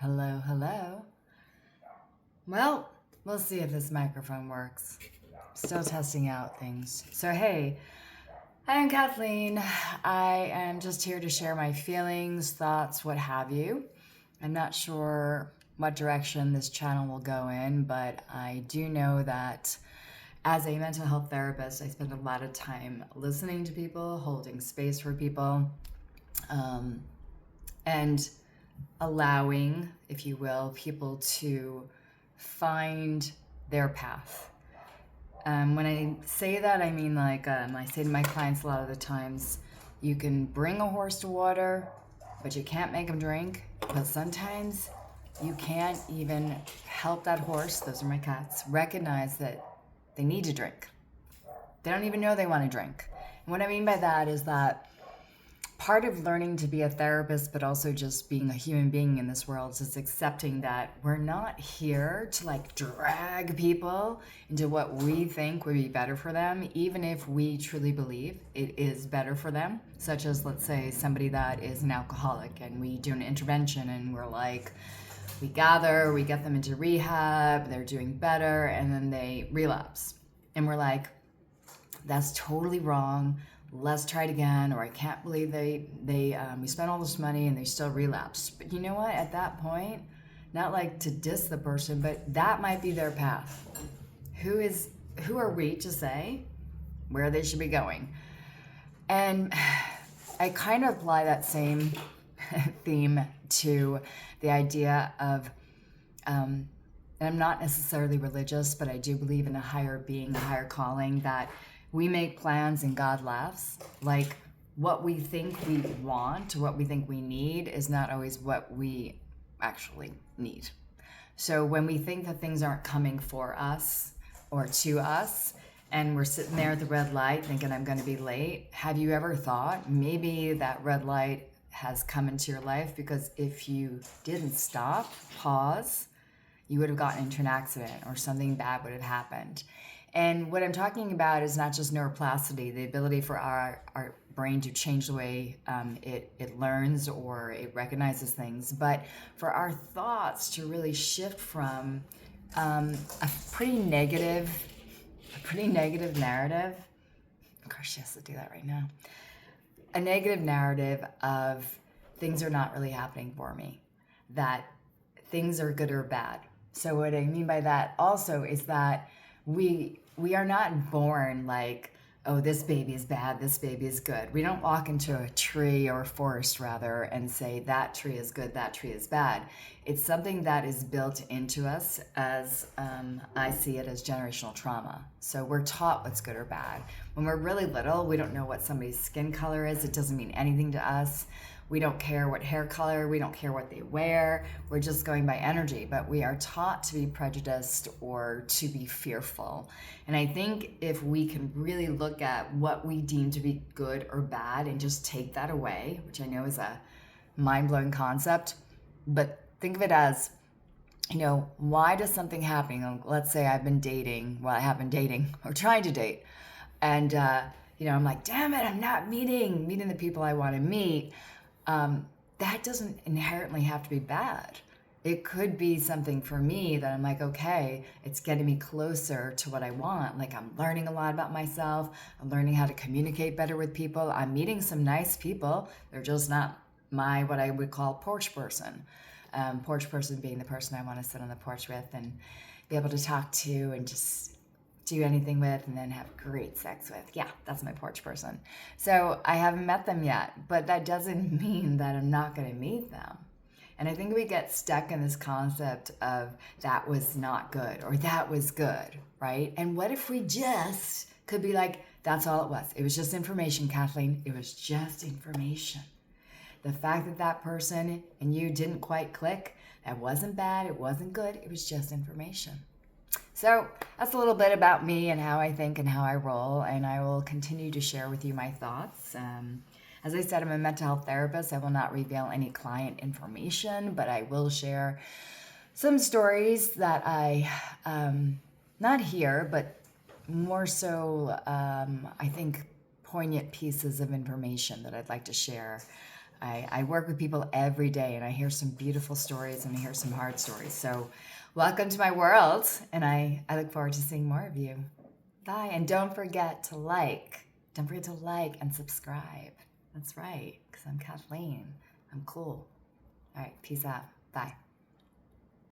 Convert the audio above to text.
Hello, hello. Well, we'll see if this microphone works. Still testing out things. So, hey, I am Kathleen. I am just here to share my feelings, thoughts, what have you. I'm not sure what direction this channel will go in, but I do know that as a mental health therapist, I spend a lot of time listening to people, holding space for people, and allowing, if you will, people to find their path. When I say that, I mean I say to my clients a lot of the times, you can bring a horse to water, but you can't make him drink. But sometimes you can't even help that horse, those are my cats, recognize that they need to drink. They don't even know they want to drink. And what I mean by that is that part of learning to be a therapist, but also just being a human being in this world, is accepting that we're not here to drag people into what we think would be better for them, even if we truly believe it is better for them. Such as, let's say, somebody that is an alcoholic and we do an intervention and we gather, we get them into rehab, they're doing better, and then they relapse. And we're like, that's totally wrong. Let's try it again. Or I can't believe we spent all this money and they still relapse. But you know what? At that point, not like to diss the person, but that might be their path. Who are we to say where they should be going? And I kind of apply that same theme to the idea of, and I'm not necessarily religious, but I do believe in a higher being, a higher calling, that we make plans and God laughs. Like, what we think we want, what we think we need, is not always what we actually need. So when we think that things aren't coming for us or to us, and we're sitting there at the red light thinking, I'm going to be late, have you ever thought maybe that red light has come into your life because if you didn't stop, pause, you would have gotten into an accident or something bad would have happened. And what I'm talking about is not just neuroplasticity, the ability for our brain to change the way it learns or it recognizes things, but for our thoughts to really shift from a pretty negative narrative. Of course, she has to do that right now. A negative narrative of things are not really happening for me, that things are good or bad. So what I mean by that also is that we are not born like, oh, this baby is bad, this baby is good. We don't walk into a tree or a forest rather and say that tree is good, that tree is bad. It's something that is built into us as, I see it as generational trauma. So we're taught what's good or bad. When we're really little, we don't know what somebody's skin color is. It doesn't mean anything to us. We don't care what hair color, we don't care what they wear. We're just going by energy, but we are taught to be prejudiced or to be fearful. And I think if we can really look at what we deem to be good or bad and just take that away, which I know is a mind-blowing concept, but think of it as, why does something happen? Let's say I have been dating or trying to date. And, I'm like, damn it, I'm not meeting the people I want to meet. That doesn't inherently have to be bad. It could be something for me that I'm like, okay, it's getting me closer to what I want. Like, I'm learning a lot about myself. I'm learning how to communicate better with people. I'm meeting some nice people. They're just not what I would call porch person. Porch person being the person I want to sit on the porch with and be able to talk to and just do anything with and then have great sex with. Yeah, that's my porch person. So I haven't met them yet, but that doesn't mean that I'm not going to meet them. And I think we get stuck in this concept of that was not good or that was good, right? And what if we just could be like, that's all it was. It was just information, Kathleen. It was just information. The fact that that person and you didn't quite click, that wasn't bad, it wasn't good, it was just information. So that's a little bit about me and how I think and how I roll, and I will continue to share with you my thoughts. As I said, I'm a mental health therapist. I will not reveal any client information, but I will share some stories that I, not here, but more so, I think, poignant pieces of information that I'd like to share I work with people every day, and I hear some beautiful stories and I hear some hard stories. So welcome to my world, and I look forward to seeing more of you. Bye. And don't forget to like. Don't forget to like and subscribe. That's right, because I'm Kathleen. I'm cool. All right, peace out. Bye.